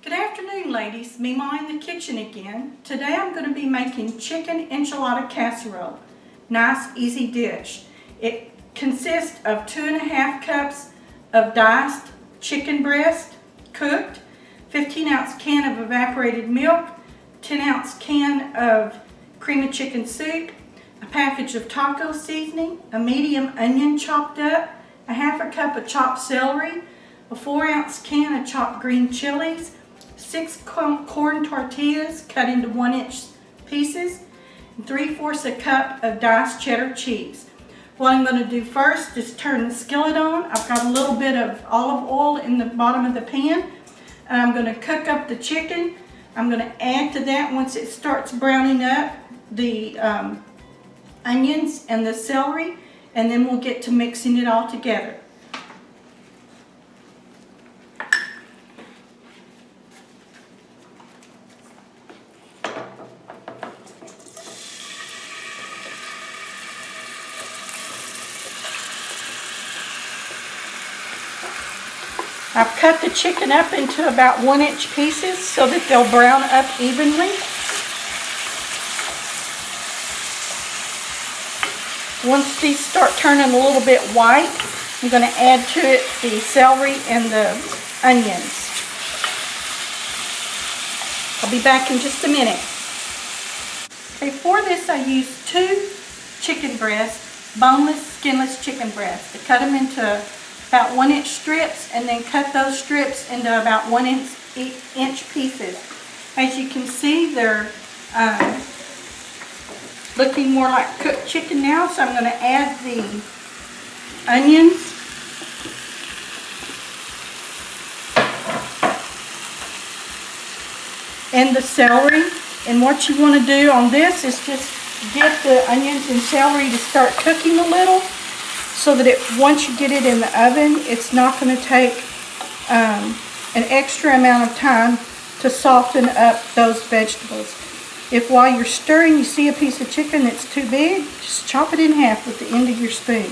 Good afternoon, ladies. Memaw in the kitchen again. Today I'm going to be making chicken enchilada casserole. Nice, easy dish. It consists of 2.5 cups of diced chicken breast, cooked, 15-ounce can of evaporated milk, 10-ounce can of cream of chicken soup, a package of taco seasoning, a medium onion chopped up, a 1/2 cup of chopped celery, a 4-ounce can of chopped green chilies, 6 corn tortillas cut into 1-inch pieces, and 3/4 a cup of diced cheddar cheese. What I'm going to do first is turn the skillet on. I've got a little bit of olive oil in the bottom of the pan, and I'm going to cook up the chicken. I'm going to add to that, once it starts browning up, the onions and the celery, and then we'll get to mixing it all together. I've cut the chicken up into about 1-inch pieces so that they'll brown up evenly. Once these start turning a little bit white, I'm going to add to it the celery and the onions. I'll be back in just a minute. Okay, for this I used 2 chicken breasts, boneless, skinless chicken breasts. I cut them into about 1-inch strips and then cut those strips into about 1-inch pieces. As you can see, they're looking more like cooked chicken now, so I'm going to add the onions, and the celery. And what you want to do on this is just get the onions and celery to start cooking a little, so that once you get it in the oven, it's not going to take an extra amount of time to soften up those vegetables. If while you're stirring you see a piece of chicken that's too big, just chop it in half with the end of your spoon.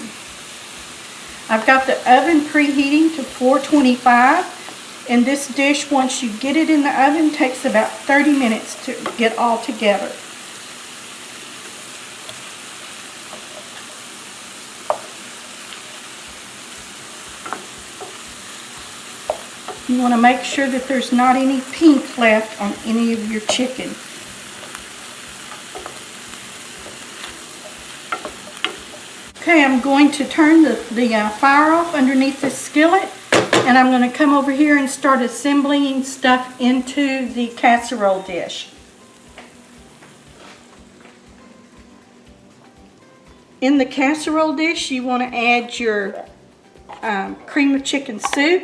I've got the oven preheating to 425, and this dish, once you get it in the oven, takes about 30 minutes to get all together. You want to make sure that there's not any pink left on any of your chicken. Okay, I'm going to turn the fire off underneath the skillet, and I'm going to come over here and start assembling stuff into the casserole dish. In the casserole dish, you want to add your cream of chicken soup,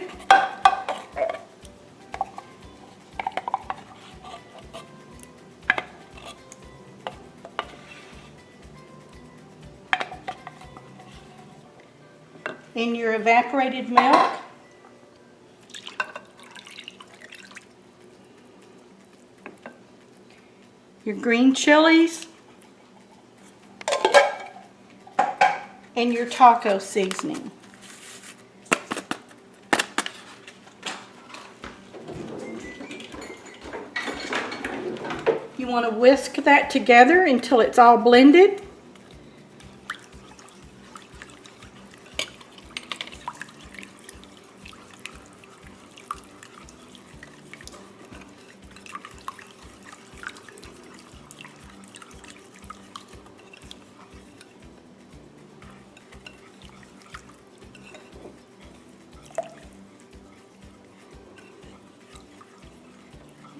in your evaporated milk, your green chilies, and your taco seasoning. You want to whisk that together until it's all blended.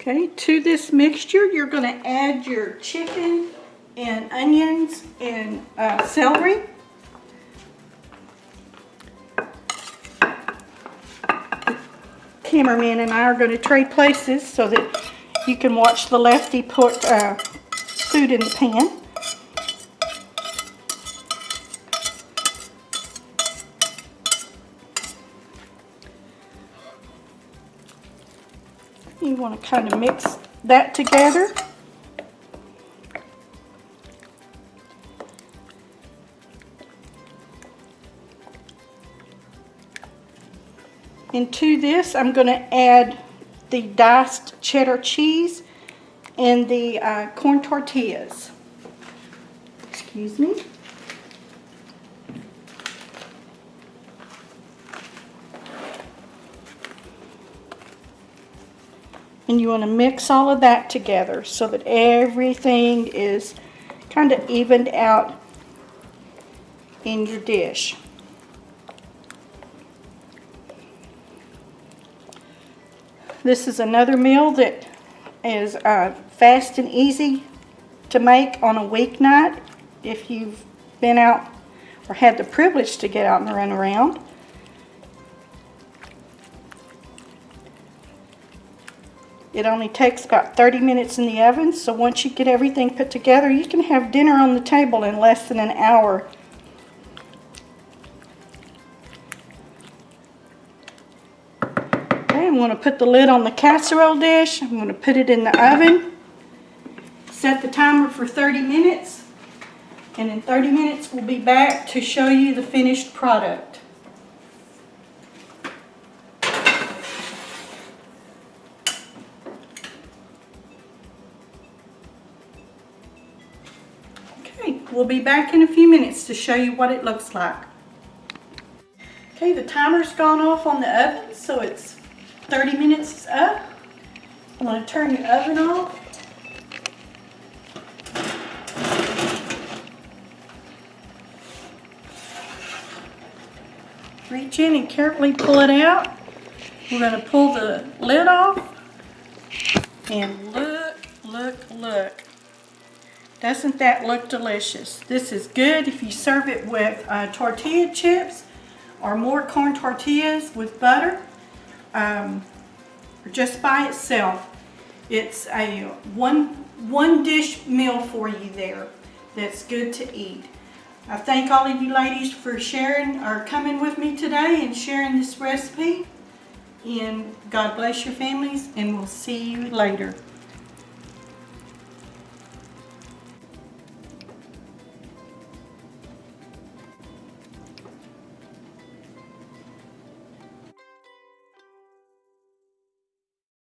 Okay, to this mixture, you're going to add your chicken and onions and celery. The cameraman and I are going to trade places so that you can watch the lefty put food in the pan. You want to kind of mix that together. And to this, I'm going to add the diced cheddar cheese and the corn tortillas. Excuse me. And you want to mix all of that together so that everything is kind of evened out in your dish. This is another meal that is fast and easy to make on a weeknight if you've been out or had the privilege to get out and run around. It only takes about 30 minutes in the oven, so once you get everything put together, you can have dinner on the table in less than an hour. Okay, I'm going to put the lid on the casserole dish. I'm going to put it in the oven. Set the timer for 30 minutes, and in 30 minutes we'll be back to show you the finished product. We'll be back in a few minutes to show you what it looks like. Okay, the timer's gone off on the oven, so it's 30 minutes up. I'm going to turn the oven off. Reach in and carefully pull it out. We're going to pull the lid off. And look. Doesn't that look delicious? This is good if you serve it with tortilla chips or more corn tortillas with butter, or just by itself. It's a one dish meal for you there that's good to eat. I thank all of you ladies for sharing or coming with me today and sharing this recipe. And God bless your families, and we'll see you later.